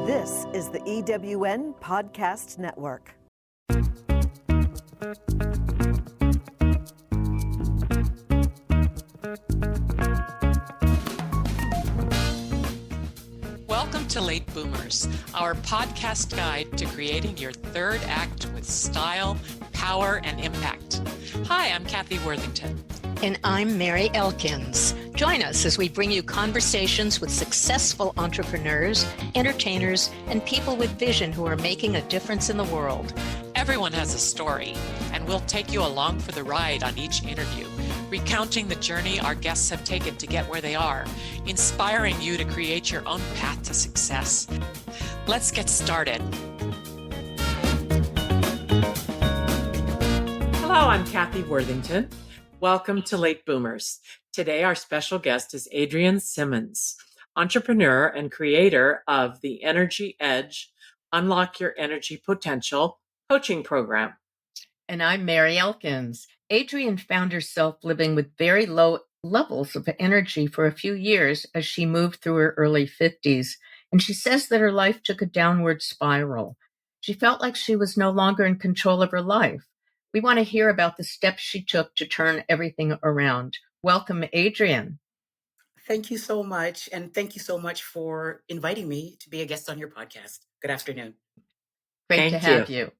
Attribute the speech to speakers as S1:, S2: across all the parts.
S1: This is the EWN Podcast Network.
S2: Welcome to Late Boomers, our podcast guide to creating your third act with style, power, and impact. Hi, I'm Kathy Worthington.
S3: And I'm Mary Elkins. Join us as we bring you conversations with successful entrepreneurs, entertainers, and people with vision who are making a difference in the world.
S2: Everyone has a story, and we'll take you along for the ride on each interview, recounting the journey our guests have taken to get where they are, inspiring you to create your own path to success. Let's get started. Hello, I'm Kathy Worthington. Welcome to Late Boomers. Today, our special guest is Adrienne Simmons, entrepreneur and creator of the Energy Edge, Unlock Your Energy Potential coaching program.
S3: And I'm Mary Elkins. Adrienne found herself living with very low levels of energy for a few years as she moved through her early 50s. And she says that her life took a downward spiral. She felt like she was no longer in control of her life. We want to hear about the steps she took to turn everything around. Welcome, Adrienne.
S4: Thank you so much. And thank you so much for inviting me to be a guest on your podcast. Good afternoon.
S3: Great to have you.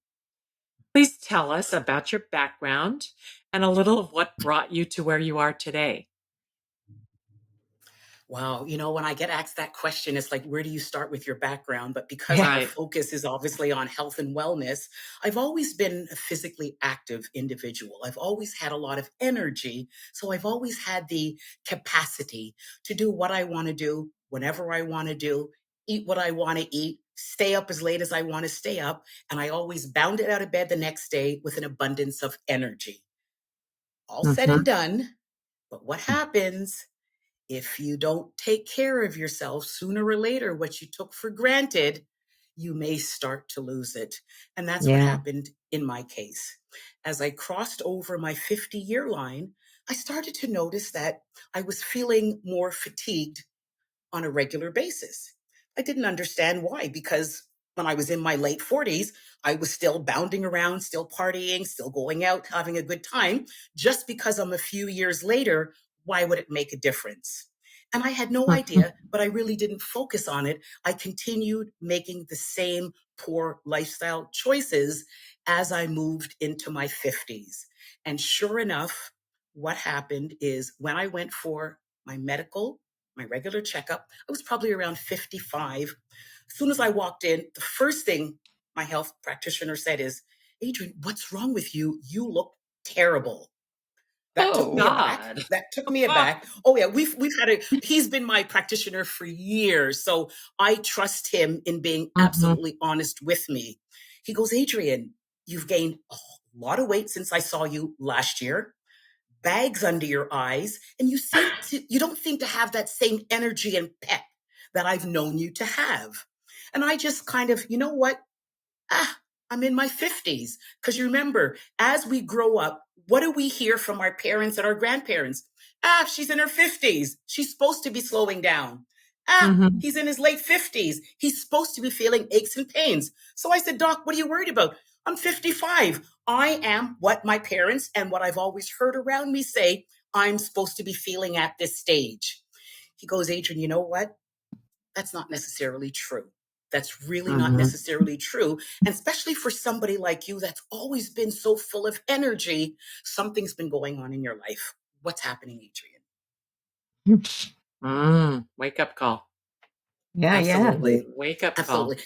S2: Please tell us about your background and a little of what brought you to where you are today.
S4: Wow. When I get asked that question, it's like, where do you start with your background? But because our focus is obviously on health and wellness, I've always been a physically active individual. I've always had a lot of energy. So I've always had the capacity to do what I want to do, whenever I want to do, eat what I want to eat, stay up as late as I want to stay up. And I always bounded out of bed the next day with an abundance of energy. All said and done. But what happens if you don't take care of yourself? Sooner or later, what you took for granted, you may start to lose it. And that's what happened in my case. As I crossed over my 50-year line, I started to notice that I was feeling more fatigued on a regular basis. I didn't understand why, because when I was in my late 40s, I was still bounding around, still partying, still going out, having a good time. Just because I'm a few years later, why would it make a difference? And I had no idea, but I really didn't focus on it. I continued making the same poor lifestyle choices as I moved into my 50s. And sure enough, what happened is when I went for my regular checkup, I was probably around 55. As soon as I walked in, the first thing my health practitioner said is, Adrienne, what's wrong with you? You look terrible. That took me aback. Oh yeah, we've had he's been my practitioner for years. So I trust him in being absolutely honest with me. He goes, Adrienne, you've gained a lot of weight since I saw you last year, bags under your eyes, and you don't seem to have that same energy and pep that I've known you to have. And I just kind of, you know what? I'm in my 50s. Because you remember, as we grow up, what do we hear from our parents and our grandparents? She's in her 50s. She's supposed to be slowing down. He's in his late 50s. He's supposed to be feeling aches and pains. So I said, Doc, what are you worried about? I'm 55. I am what my parents and what I've always heard around me say I'm supposed to be feeling at this stage. He goes, Adrienne, you know what? That's not necessarily true. That's really not necessarily true. And especially for somebody like you that's always been so full of energy, something's been going on in your life. What's happening, Adrienne?
S2: Wake up call.
S4: Absolutely.
S2: Wake up
S4: Absolutely.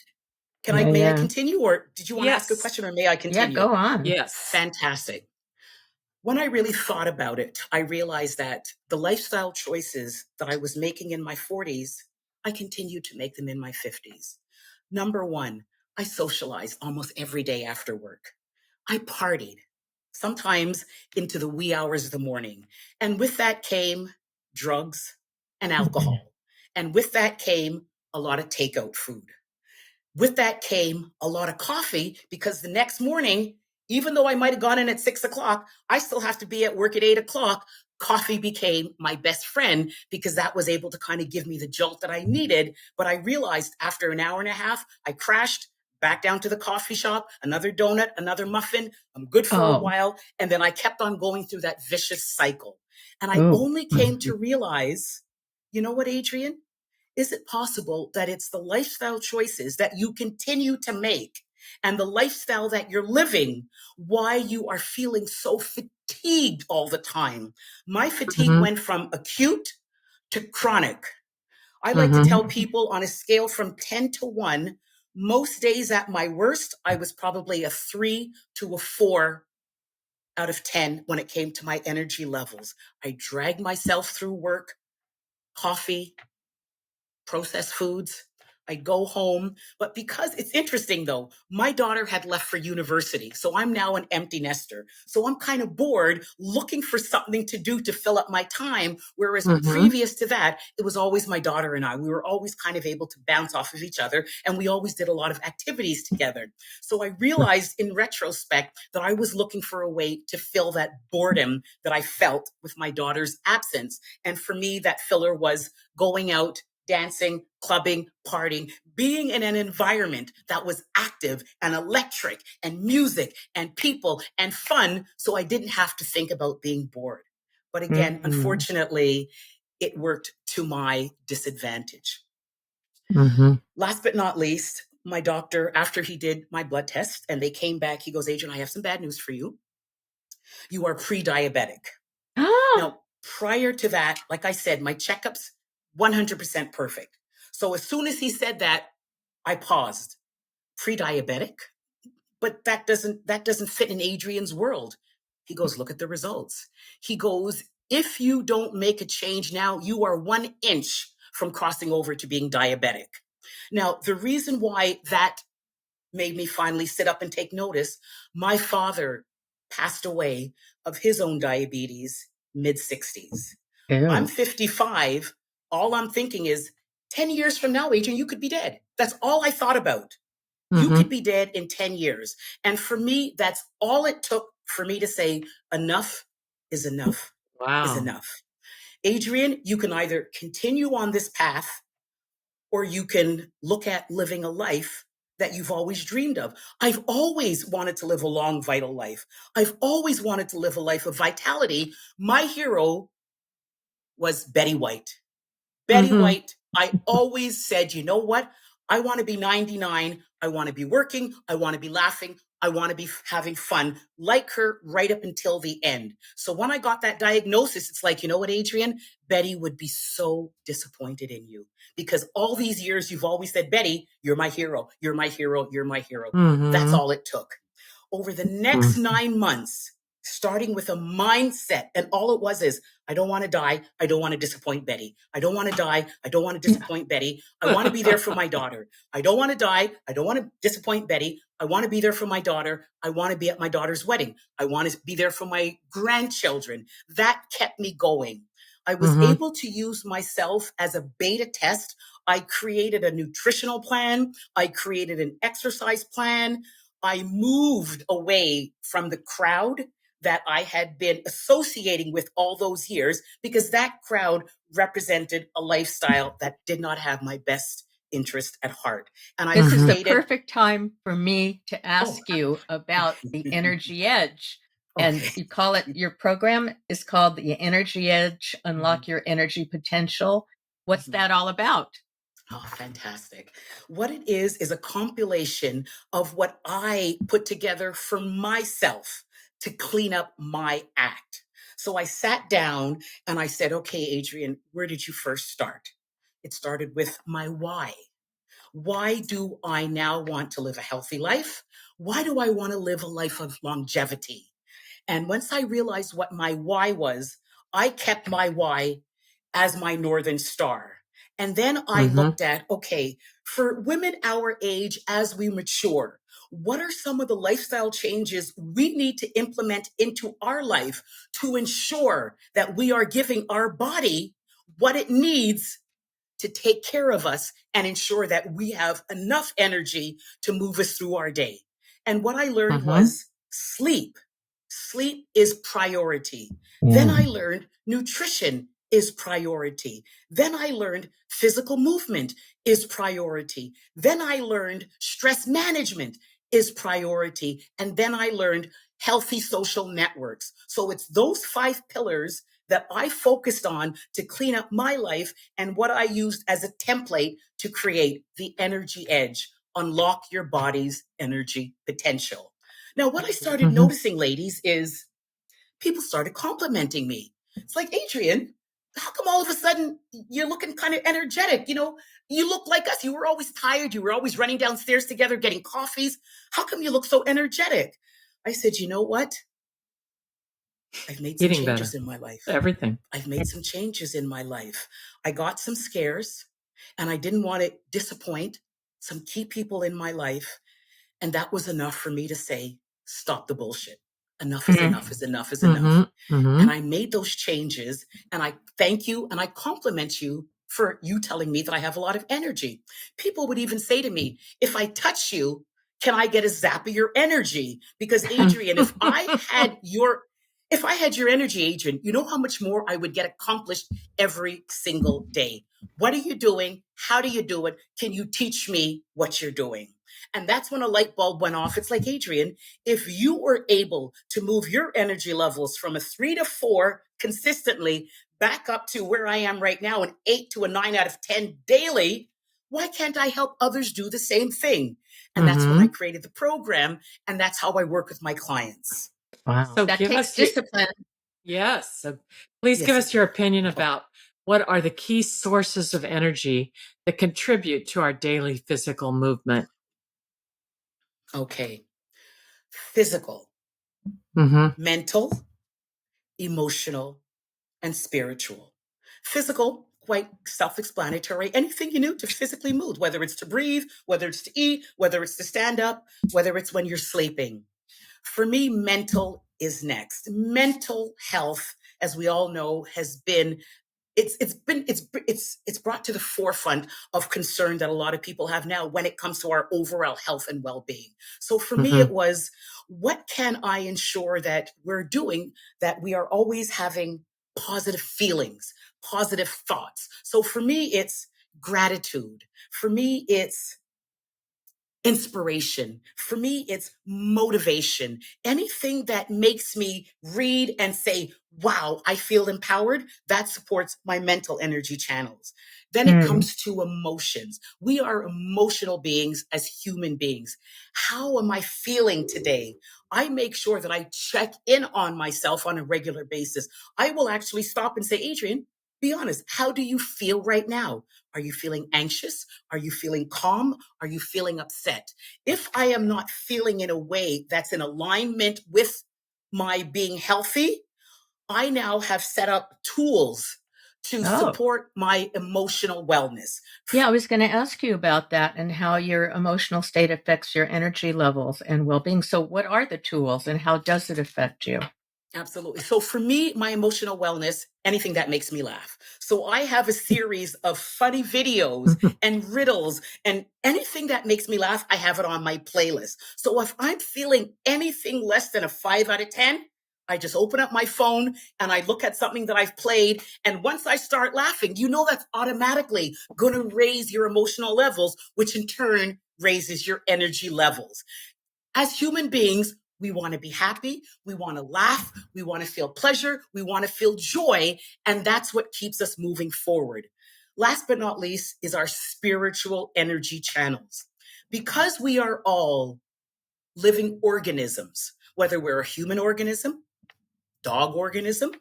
S2: call.
S4: May I continue, or did you want to ask a
S2: Yes.
S4: question, or may I continue?
S3: Yeah, go on.
S2: Yes.
S4: Fantastic. When I really thought about it, I realized that the lifestyle choices that I was making in my 40s, I continued to make them in my 50s. Number one, I socialized almost every day after work. I partied, sometimes into the wee hours of the morning. And with that came drugs and alcohol. And with that came a lot of takeout food. With that came a lot of coffee, because the next morning, even though I might have gone in at 6 o'clock, I still have to be at work at 8 o'clock. coffee became my best friend because that was able to kind of give me the jolt that I needed. But I realized after an hour and a half, I crashed back down to the coffee shop, another donut, another muffin. I'm good for a while. And then I kept on going through that vicious cycle. And I only came to realize, you know what, Adrienne? Is it possible that it's the lifestyle choices that you continue to make and the lifestyle that you're living why you are feeling so fatigued all the time? My fatigue went from acute to chronic. I like to tell people on a scale from 10 to 1, most days at my worst, I was probably a 3 to a 4 out of 10 when it came to my energy levels. I dragged myself through work, coffee, processed foods. I'd go home. But because it's interesting though, my daughter had left for university. So I'm now an empty nester. So I'm kind of bored looking for something to do to fill up my time. Whereas previous to that, it was always my daughter and I. We were always kind of able to bounce off of each other. And we always did a lot of activities together. So I realized in retrospect that I was looking for a way to fill that boredom that I felt with my daughter's absence. And for me, that filler was going out, dancing, clubbing, partying, being in an environment that was active and electric and music and people and fun. So I didn't have to think about being bored. But again, unfortunately, it worked to my disadvantage. Last but not least, my doctor, after he did my blood test and they came back, he goes, Adrienne, I have some bad news for you. You are pre-diabetic. Now, prior to that, like I said, my checkups, 100% perfect. So as soon as he said that, I paused. Pre-diabetic? But that doesn't fit in Adrienne's world. He goes, look at the results. He goes, if you don't make a change now, you are 1 inch from crossing over to being diabetic. Now, the reason why that made me finally sit up and take notice, my father passed away of his own diabetes, mid-60s. I'm 55. All I'm thinking is 10 years from now, Adrienne, you could be dead. That's all I thought about. You could be dead in 10 years. And for me, that's all it took for me to say, enough is enough is enough. Adrienne, you can either continue on this path or you can look at living a life that you've always dreamed of. I've always wanted to live a long, vital life. I've always wanted to live a life of vitality. My hero was Betty White. Betty White, I always said, you know what? I want to be 99. I want to be working. I want to be laughing. I want to be having fun like her right up until the end. So when I got that diagnosis, it's like, you know what, Adrienne? Betty would be so disappointed in you because all these years you've always said, Betty, you're my hero. You're my hero. You're my hero. That's all it took. Over the next 9 months, starting with a mindset, and all it was is, I don't want to die. I don't want to disappoint Betty. I don't want to die. I don't want to disappoint Betty. I want to be there for my daughter. I don't want to die. I don't want to disappoint Betty. I want to be there for my daughter. I want to be at my daughter's wedding. I want to be there for my grandchildren. That kept me going. I was able to use myself as a beta test. I created a nutritional plan. I created an exercise plan. I moved away from the crowd that I had been associating with all those years because that crowd represented a lifestyle that did not have my best interest at heart. And I
S3: This is the perfect time for me to ask you about the Energy Edge. And you call it, your program is called the Energy Edge, Unlock Your Energy Potential. What's that all about?
S4: Oh, fantastic. What it is a compilation of what I put together for myself to clean up my act. So I sat down and I said, okay, Adrienne, where did you first start? It started with my why. Why do I now want to live a healthy life? Why do I want to live a life of longevity? And once I realized what my why was, I kept my why as my Northern Star. And then I looked at, okay, for women our age, as we mature, what are some of the lifestyle changes we need to implement into our life to ensure that we are giving our body what it needs to take care of us and ensure that we have enough energy to move us through our day? And what I learned was sleep sleep is priority. Then I learned nutrition is priority. Then I learned physical movement is priority. Then I learned stress management is priority. And then I learned healthy social networks. So it's those 5 pillars that I focused on to clean up my life and what I used as a template to create the energy edge, unlock your body's energy potential. Now, what I started noticing, ladies, is people started complimenting me. It's like, Adrienne, how come all of a sudden you're looking kind of energetic? You know, you look like us. You were always tired. You were always running downstairs together, getting coffees. How come you look so energetic? I said, you know what? I've made some changes in my life.
S2: Everything.
S4: I've made some changes in my life. I got some scares and I didn't want to disappoint some key people in my life. And that was enough for me to say, stop the bullshit. Enough is enough is enough is enough. And I made those changes, and I thank you and I compliment you for you telling me that I have a lot of energy. People would even say to me, if I touch you, can I get a zap of your energy? Because Adrienne, if I had your energy, Adrienne, you know how much more I would get accomplished every single day. What are you doing? How do you do it? Can you teach me what you're doing? And that's when a light bulb went off. It's like, Adrienne, if you were able to move your energy levels from a 3 to 4 consistently back up to where I am right now, an 8 to a 9 out of 10 daily, why can't I help others do the same thing? And that's when I created the program. And that's how I work with my clients.
S3: Wow.
S2: So
S3: that
S2: give
S3: takes
S2: us
S3: discipline.
S2: Yes. So please give us your opinion about what are the key sources of energy that contribute to our daily physical movement.
S4: Okay. Physical, mental, emotional, and spiritual. Physical, quite self-explanatory. Anything you do to physically move, whether it's to breathe, whether it's to eat, whether it's to stand up, whether it's when you're sleeping. For me, mental is next. Mental health, as we all know, has been it's brought to the forefront of concern that a lot of people have now when it comes to our overall health and well-being. So for me, it was, what can I ensure that we're doing, that we are always having positive feelings, positive thoughts? So for me, it's gratitude. For me, it's inspiration. For me, it's motivation. Anything that makes me read and say, wow, I feel empowered, that supports my mental energy channels. Then it comes to emotions. We are emotional beings as human beings. How am I feeling today? I make sure that I check in on myself on a regular basis. I will actually stop and say, Adrienne, be honest, how do you feel right now? Are you feeling anxious? Are you feeling calm? Are you feeling upset? If I am not feeling in a way that's in alignment with my being healthy, I now have set up tools to support my emotional wellness.
S3: Yeah, I was going to ask you about that and how your emotional state affects your energy levels and well-being. So what are the tools and how does it affect you?
S4: Absolutely. So for me, my emotional wellness, anything that makes me laugh. So I have a series of funny videos and riddles, and anything that makes me laugh, I have it on my playlist. So if I'm feeling anything less than a 5 out of 10, I just open up my phone and I look at something that I've played. And once I start laughing, you know that's automatically going to raise your emotional levels, which in turn raises your energy levels. As human beings, we want to be happy. We want to laugh. We want to feel pleasure. We want to feel joy. And that's what keeps us moving forward. Last but not least is our spiritual energy channels. Because we are all living organisms, whether we're a human organism, dog organism,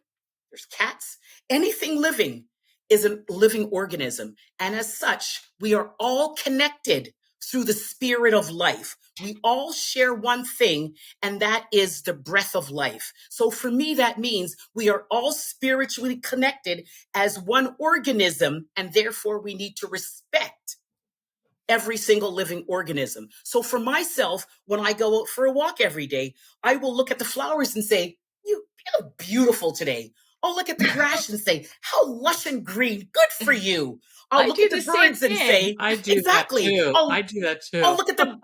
S4: there's cats, anything living is a living organism. And as such, we are all connected through the spirit of life. We all share one thing, and that is the breath of life. So for me, that means we are all spiritually connected as one organism, and therefore we need to respect every single living organism. So for myself, when I go out for a walk every day, I will look at the flowers and say, you look beautiful today. I'll look at the grass and say, how lush and green. Good for you. I'll look at the birds and say,
S2: I do
S4: exactly.
S2: that too. I do that too.
S4: I'll look at the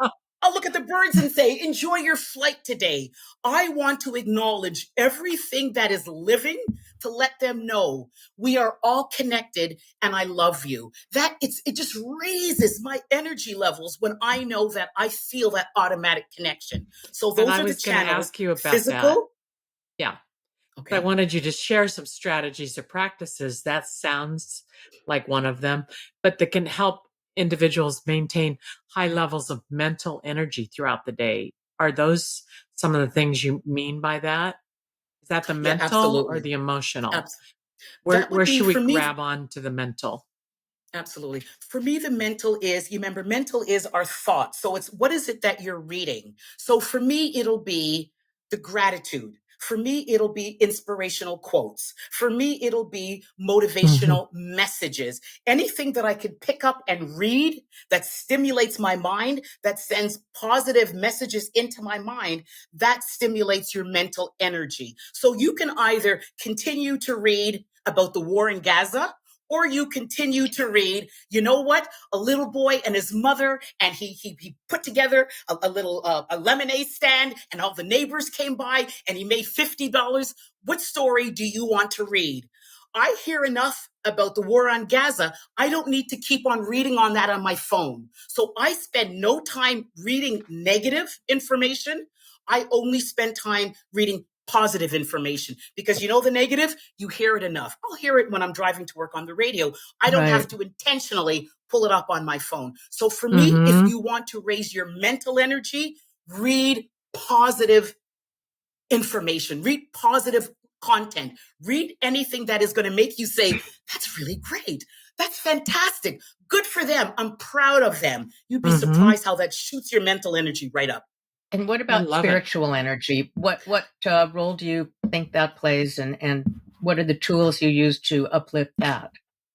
S4: I'll look at the birds and say, enjoy your flight today. I want to acknowledge everything that is living to let them know we are all connected and I love you. It just raises my energy levels when I know that I feel that automatic connection. So
S2: And
S4: those
S2: I
S4: are the
S2: was going to
S4: channels.
S2: ask you about that.
S4: Physical.
S2: Yeah.
S4: Okay.
S2: I wanted you to share some strategies or practices. That sounds like one of them, but that can help individuals maintain high levels of mental energy throughout the day. Are those some of the things you mean by that? Is that the
S4: Yeah,
S2: mental or
S4: absolutely.
S2: the emotional?
S4: That would
S2: Where
S4: be
S2: should we
S4: for me.
S2: grab on to the mental?
S4: Absolutely. For me, the mental is, you remember, mental is our thoughts. So it's what is it that you're reading? So for me, it'll be the gratitude. For me, it'll be inspirational quotes. For me, it'll be motivational messages. Anything that I can pick up and read that stimulates my mind, that sends positive messages into my mind, that stimulates your mental energy. So you can either continue to read about the war in Gaza, or you continue to read, you know what? A little boy and his mother, and he put together a little a lemonade stand, and all the neighbors came by, and he made $50. What story do you want to read? I hear enough about the war on Gaza. I don't need to keep on reading on that on my phone. So I spend no time reading negative information. I only spend time reading positive information, because you know the negative, you hear it enough. I'll hear it when I'm driving to work on the radio. I don't have to intentionally pull it up on my phone. So for me, if you want to raise your mental energy, read positive information, read positive content, read anything that is going to make you say, that's really great. That's fantastic. Good for them. I'm proud of them. You'd be surprised how that shoots your mental energy right up.
S3: And what about spiritual energy? What role do you think that plays, and what are the tools you use to uplift that?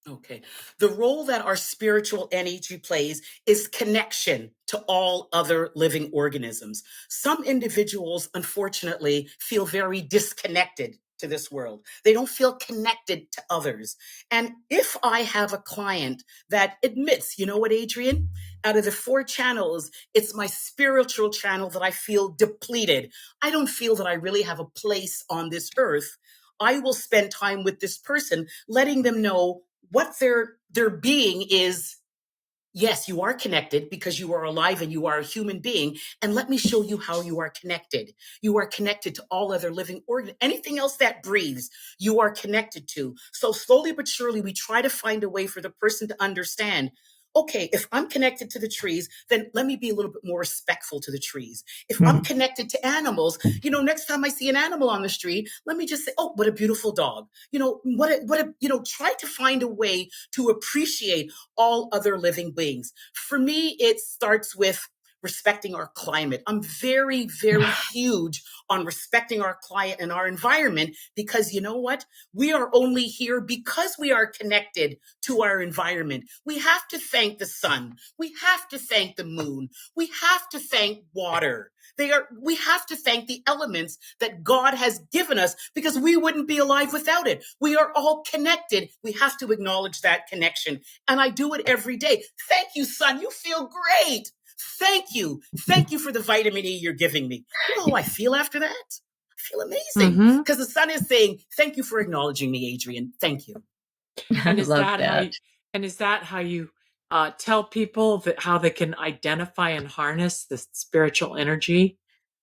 S4: Okay. The role that our spiritual energy plays is connection to all other living organisms. Some individuals, unfortunately, feel very disconnected to this world. They don't feel connected to others. And if I have a client that admits, you know what, Adrienne, out of the 4 channels, it's my spiritual channel that I feel depleted. I don't feel that I really have a place on this earth. I will spend time with this person, letting them know what their being is. Yes, you are connected because you are alive and you are a human being. And let me show you how you are connected. You are connected to all other living organisms. Anything else that breathes, you are connected to. So slowly but surely, we try to find a way for the person to understand, okay, if I'm connected to the trees, then let me be a little bit more respectful to the trees. If I'm connected to animals, next time I see an animal on the street, let me just say, oh, what a beautiful dog. Try to find a way to appreciate all other living beings. For me, it starts with respecting our climate. I'm very, very huge on respecting our climate and our environment, because you know what? We are only here because we are connected to our environment. We have to thank the sun. We have to thank the moon. We have to thank water. We have to thank the elements that God has given us, because we wouldn't be alive without it. We are all connected. We have to acknowledge that connection. And I do it every day. Thank you, sun. You feel great. Thank you. Thank you for the vitamin E you're giving me. You know how I feel after that? I feel amazing, because the sun is saying, thank you for acknowledging me, Adrienne. Thank you.
S3: I love that.
S2: Is that how you tell people that how they can identify and harness the spiritual energy?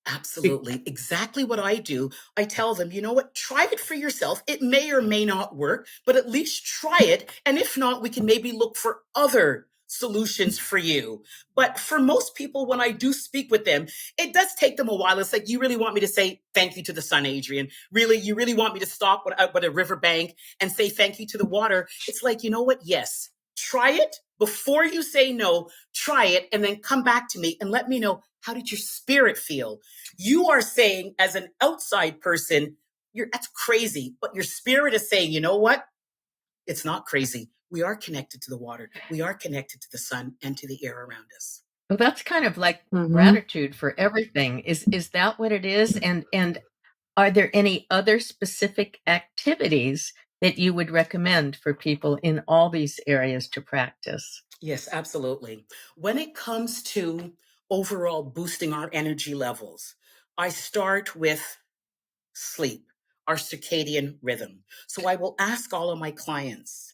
S4: Absolutely. Exactly what I do. I tell them, you know what? Try it for yourself. It may or may not work, but at least try it. And if not, we can maybe look for other solutions for you. But for most people, when I do speak with them, it does take them a while. It's like, you really want me to say thank you to the sun, Adrienne? Really, you really want me to stop at a riverbank and say thank you to the water? It's like, you know what? Yes. Try it before you say no. Try it and then come back to me and let me know, how did your spirit feel? You are saying, as an outside person, that's crazy. But your spirit is saying, you know what? It's not crazy. We are connected to the water. We are connected to the sun and to the air around us.
S3: Well, that's kind of like gratitude for everything. Is that what it is? And are there any other specific activities that you would recommend for people in all these areas to practice?
S4: Yes, absolutely. When it comes to overall boosting our energy levels, I start with sleep, our circadian rhythm. So I will ask all of my clients,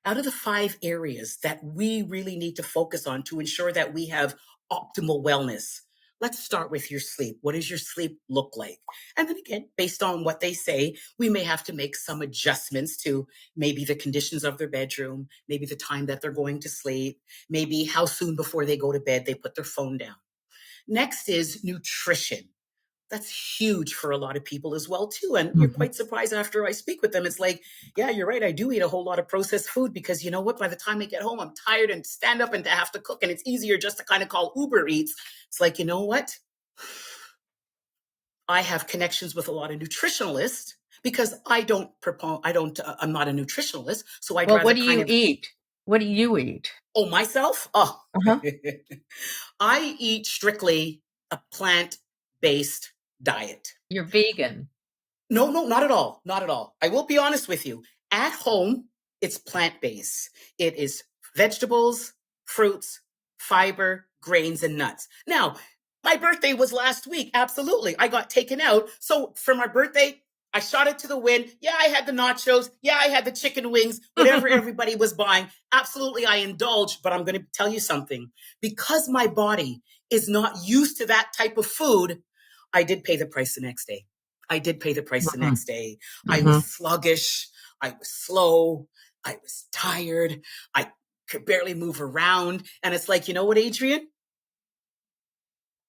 S4: out of the 5 areas that we really need to focus on to ensure that we have optimal wellness, let's start with your sleep. What does your sleep look like? And then again, based on what they say, we may have to make some adjustments to maybe the conditions of their bedroom, maybe the time that they're going to sleep, maybe how soon before they go to bed they put their phone down. Next is nutrition. That's huge for a lot of people as well too. And you're quite surprised after I speak with them. It's like, yeah, you're right. I do eat a whole lot of processed food because you know what? By the time I get home, I'm tired and stand up and to have to cook. And it's easier just to kind of call Uber Eats. It's like, you know what? I have connections with a lot of nutritionalists because I'm not a nutritionalist. So I'd
S3: Well,
S4: rather
S3: what do you eat? What do you eat?
S4: Oh, myself? Oh,
S3: Uh-huh.
S4: I eat strictly a plant-based diet.
S3: You're vegan.
S4: No, not at all. Not at all. I will be honest with you. At home, it's plant-based. It is vegetables, fruits, fiber, grains, and nuts. Now, my birthday was last week. Absolutely. I got taken out. So for my birthday, I shot it to the wind. Yeah, I had the nachos. Yeah, I had the chicken wings, whatever everybody was buying. Absolutely, I indulged, but I'm going to tell you something. Because my body is not used to that type of food, I did pay the price the next day. I did pay the price the next day. I was sluggish. I was slow. I was tired. I could barely move around. And it's like, you know what, Adrienne?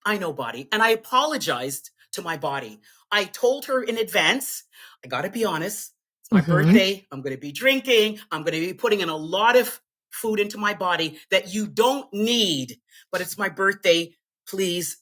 S4: I know, body. And I apologized to my body. I told her in advance, I got to be honest. It's my birthday. I'm going to be drinking. I'm going to be putting in a lot of food into my body that you don't need, but it's my birthday. Please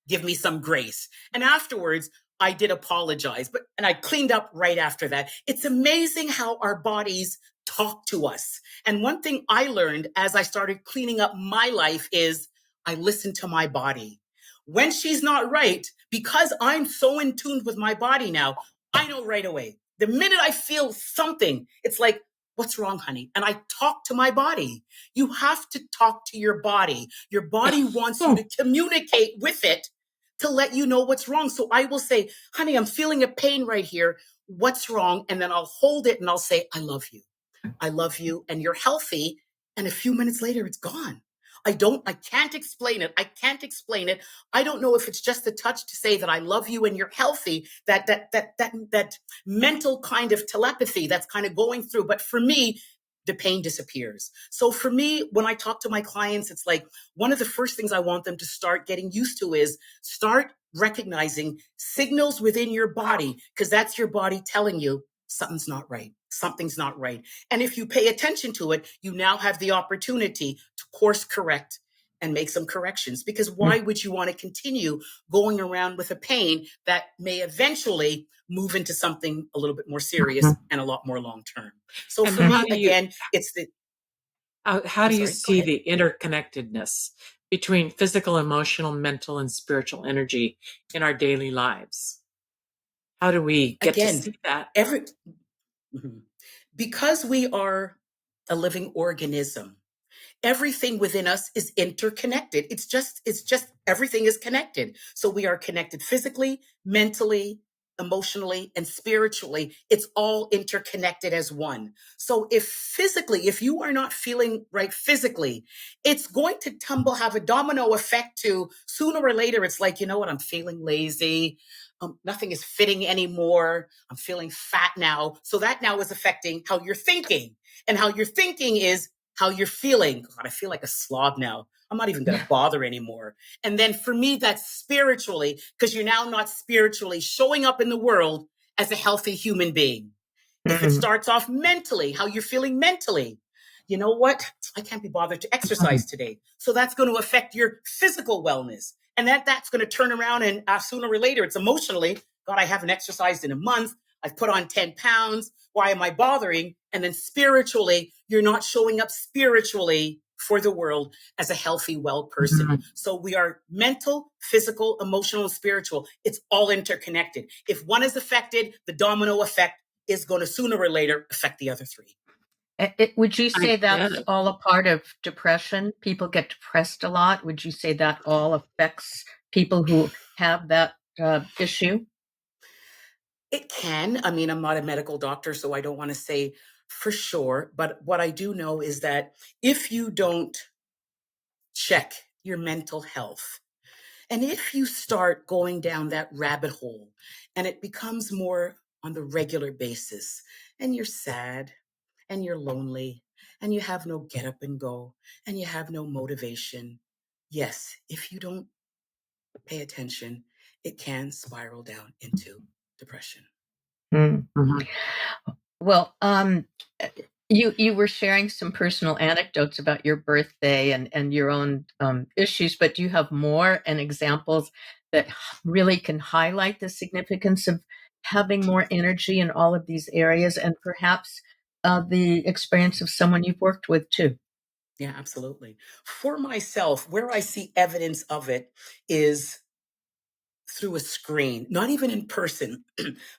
S4: give me some grace. And afterwards, I did apologize, and I cleaned up right after that. It's amazing how our bodies talk to us. And one thing I learned as I started cleaning up my life is I listen to my body. When she's not right, because I'm so in tune with my body now, I know right away. The minute I feel something, it's like, what's wrong, honey? And I talk to my body. You have to talk to your body. Your body wants you to communicate with it to let you know what's wrong. So I will say, honey, I'm feeling a pain right here. What's wrong? And then I'll hold it and I'll say, I love you. I love you and you're healthy. And a few minutes later, it's gone. I can't explain it. I can't explain it. I don't know if it's just a touch to say that I love you and you're healthy, that mental kind of telepathy that's kind of going through. But for me, the pain disappears. So for me, when I talk to my clients, it's like one of the first things I want them to start getting used to is start recognizing signals within your body, because that's your body telling you something's not right. Something's not right. And if you pay attention to it, you now have the opportunity to course correct and make some corrections. Because why would you want to continue going around with a pain that may eventually move into something a little bit more serious and a lot more long term? So
S2: And
S4: for me, again, it's the.
S2: How do you see the interconnectedness between physical, emotional, mental, and spiritual energy in our daily lives? How do we get to see that?
S4: Because we are a living organism, everything within us is interconnected. It's just everything is connected. So we are connected physically, mentally, emotionally, and spiritually. It's all interconnected as one. So if you are not feeling right physically, it's going to have a domino effect to sooner or later. It's like, you know what? I'm feeling lazy. Nothing is fitting anymore. I'm feeling fat now. So that now is affecting how you're thinking, and how you're thinking is how you're feeling. God, I feel like a slob now. I'm not even going to bother anymore. And then for me, that's spiritually, because you're now not spiritually showing up in the world as a healthy human being. If it starts off mentally, how you're feeling mentally, you know what? I can't be bothered to exercise today. So that's going to affect your physical wellness. And that's going to turn around and sooner or later, it's emotionally, God, I haven't exercised in a month. I've put on 10 pounds. Why am I bothering? And then spiritually, you're not showing up spiritually for the world as a healthy, well person. So we are mental, physical, emotional, and spiritual. It's all interconnected. If one is affected, the domino effect is going to sooner or later affect the other three.
S3: Would you say that's all a part of depression? People get depressed a lot. Would you say that all affects people who have that issue?
S4: It can. I mean, I'm not a medical doctor, so I don't want to say for sure. But what I do know is that if you don't check your mental health, and if you start going down that rabbit hole and it becomes more on the regular basis, and you're sad and you're lonely and you have no get up and go and you have no motivation, yes, if you don't pay attention, it can spiral down into depression.
S3: Mm-hmm. Well, you were sharing some personal anecdotes about your birthday and your own issues, but do you have more and examples that really can highlight the significance of having more energy in all of these areas, and perhaps the experience of someone you've worked with too?
S4: Yeah, absolutely. For myself, where I see evidence of it is through a screen, not even in person.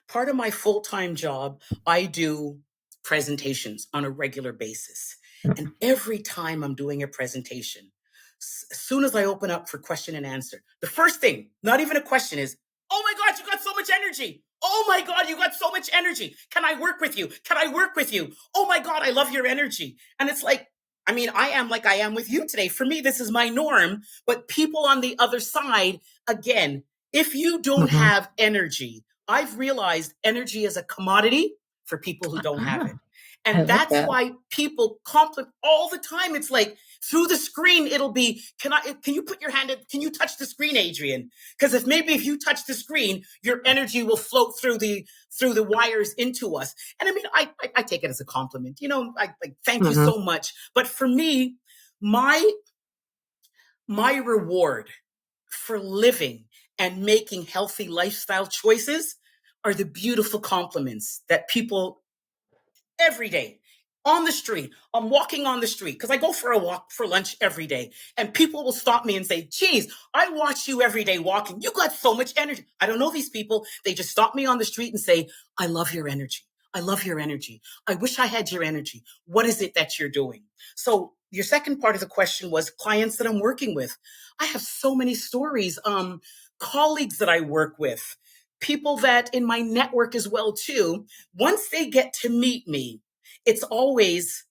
S4: Part of my full-time job, I do presentations on a regular basis. And every time I'm doing a presentation, as soon as I open up for question and answer, the first thing, not even a question, is, oh my God, you got so much energy. Oh my God, you got so much energy. Can I work with you? Can I work with you? Oh my God, I love your energy. And it's like, I mean, I am like I am with you today. For me, this is my norm. But people on the other side, again, if you don't have energy, I've realized energy is a commodity for people who don't have it. And that's why people compliment all the time. It's like through the screen, it'll be, can you put your hand in, can you touch the screen, Adrienne? Because if you touch the screen, your energy will float through the wires into us. And I mean, I take it as a compliment, I thank you so much. But for me, my reward for living and making healthy lifestyle choices are the beautiful compliments that people every day on the street. I'm walking on the street because I go for a walk for lunch every day, and people will stop me and say, geez, I watch you every day walking. You got so much energy. I don't know these people. They just stop me on the street and say, I love your energy. I love your energy. I wish I had your energy. What is it that you're doing? So your second part of the question was clients that I'm working with. I have so many stories. Colleagues that I work with, people that in my network as well too. Once they get to meet me, it's always,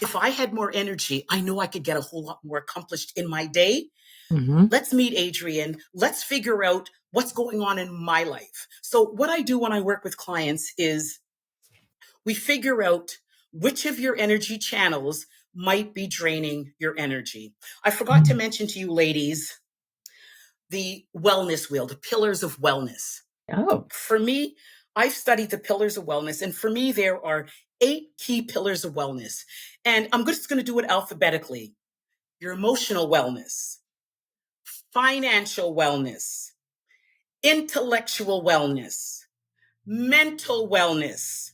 S4: if I had more energy, I know I could get a whole lot more accomplished in my day. Let's meet Adrienne. Let's figure out what's going on in my life. So what I do when I work with clients is we figure out which of your energy channels might be draining your energy. I forgot to mention to you ladies, the wellness wheel, the pillars of wellness.
S3: Oh.
S4: For me, I've studied the pillars of wellness, and for me, there are 8 key pillars of wellness. And I'm just going to do it alphabetically. Your emotional wellness, financial wellness, intellectual wellness, mental wellness,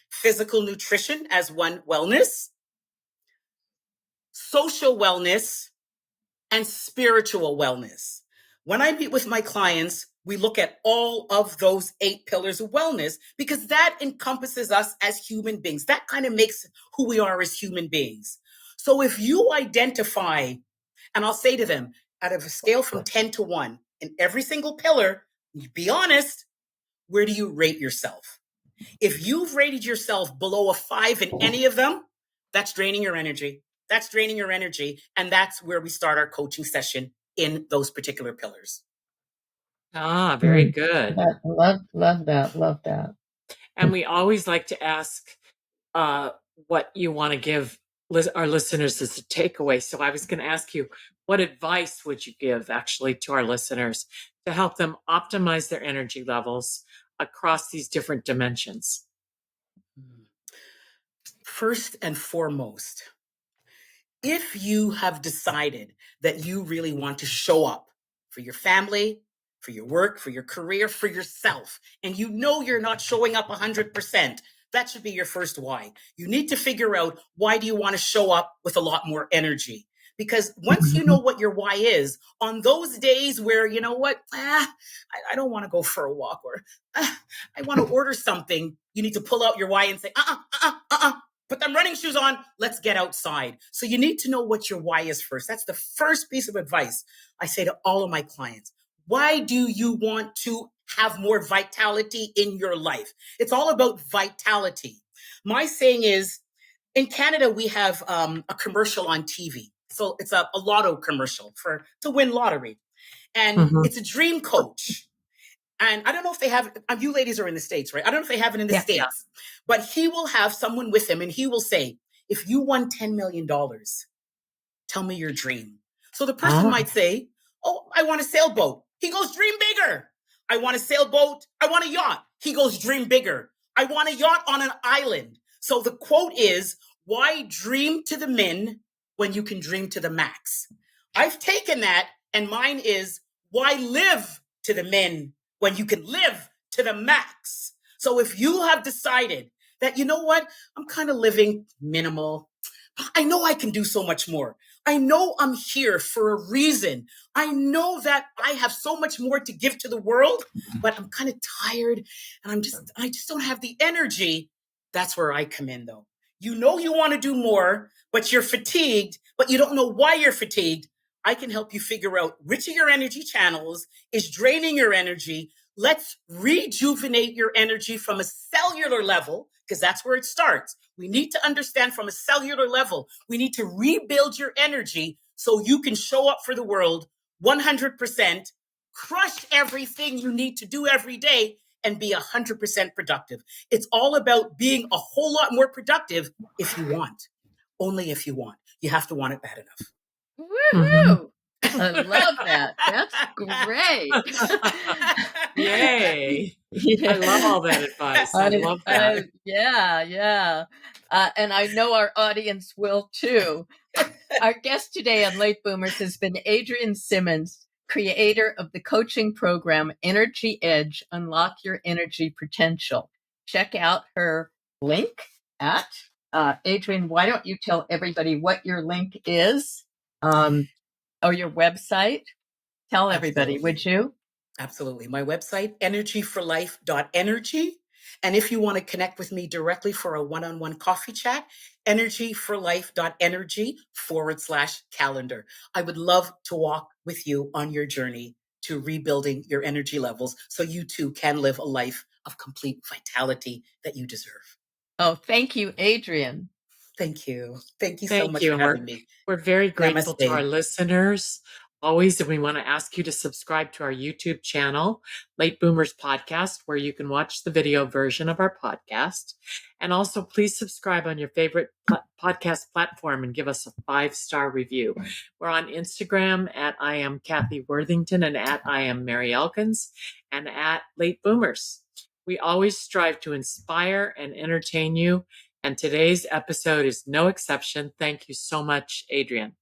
S4: physical nutrition as one wellness, social wellness, and spiritual wellness. When I meet with my clients, we look at all of those 8 pillars of wellness because that encompasses us as human beings. That kind of makes who we are as human beings. So if you identify, and I'll say to them, out of a scale from 10 to 1, in every single pillar, be honest, where do you rate yourself? If you've rated yourself below a 5 in any of them, that's draining your energy. That's draining your energy. And that's where we start our coaching session in those particular pillars.
S2: Ah, very good.
S3: Love that. Love that.
S2: And we always like to ask what you want to give our listeners as a takeaway. So I was going to ask you, what advice would you give actually to our listeners to help them optimize their energy levels across these different dimensions?
S4: First and foremost, if you have decided that you really want to show up for your family, for your work, for your career, for yourself, and you know you're not showing up 100%, that should be your first why. You need to figure out, why do you want to show up with a lot more energy? Because once you know what your why is, on those days where, you know what, I don't want to go for a walk, or I want to order something, you need to pull out your why and say, Put them running shoes on. Let's get outside. So you need to know what your why is first. That's the first piece of advice I say to all of my clients. Why do you want to have more vitality in your life? It's all about vitality. My saying is, in Canada, we have a commercial on TV. So it's a lotto commercial to win lottery. And it's a dream coach. And I don't know if they have, you ladies are in the States, right? I don't know if they have it in the States, but he will have someone with him and he will say, if you won $10 million, tell me your dream. So the person might say, oh, I want a sailboat. He goes, dream bigger. I want a sailboat. I want a yacht. He goes, dream bigger. I want a yacht on an island. So the quote is, why dream to the min when you can dream to the max? I've taken that and mine is, why live to the min when you can live to the max? So if you have decided that, you know what, I'm kind of living minimal. I know I can do so much more. I know I'm here for a reason. I know that I have so much more to give to the world, but I'm kind of tired and I just don't have the energy. That's where I come in though. You know you want to do more, but you're fatigued, but you don't know why you're fatigued. I can help you figure out which of your energy channels is draining your energy. Let's rejuvenate your energy from a cellular level, because that's where it starts. We need to understand from a cellular level. We need to rebuild your energy so you can show up for the world 100%, crush everything you need to do every day, and be 100% productive. It's all about being a whole lot more productive if you want. Only if you want. You have to want it bad enough.
S3: Woohoo! I love that. That's great.
S2: Yay. I love all that advice. I love that.
S3: Yeah. And I know our audience will too. Our guest today on Late Boomers has been Adrienne Simmons, creator of the coaching program Energy Edge, Unlock Your Energy Potential. Check out her link at, Adrienne, why don't you tell everybody what your link is, or your website? Tell everybody, would you?
S4: Absolutely. My website, energyforlife.energy. And if you want to connect with me directly for a one-on-one coffee chat, energyforlife.energy/calendar. I would love to walk with you on your journey to rebuilding your energy levels so you too can live a life of complete vitality that you deserve.
S3: Oh, thank you, Adrienne.
S4: Thank you. Thank you so much for having me.
S2: We're very grateful
S4: Namaste.
S2: to our listeners. Always, we want to ask you to subscribe to our YouTube channel, Late Boomers Podcast, where you can watch the video version of our podcast. And also, please subscribe on your favorite podcast platform and give us a 5-star review. We're on Instagram at I am Kathy Worthington and at I am Mary Elkins and at Late Boomers. We always strive to inspire and entertain you. And today's episode is no exception. Thank you so much, Adrienne.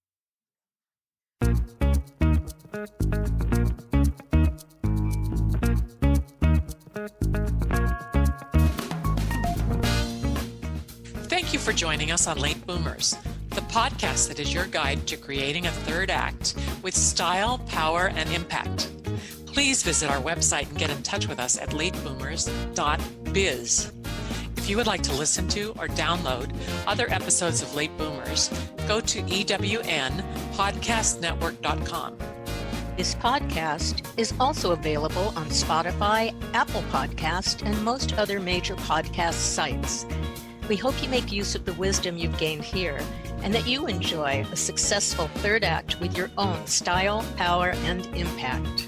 S2: Thank you for joining us on Late Boomers, the podcast that is your guide to creating a third act with style, power, and impact. Please visit our website and get in touch with us at lateboomers.biz. If you would like to listen to or download other episodes of Late Boomers, go to ewnpodcastnetwork.com.
S5: This podcast is also available on Spotify, Apple Podcast, and most other major podcast sites. We hope you make use of the wisdom you've gained here and that you enjoy a successful third act with your own style, power, and impact.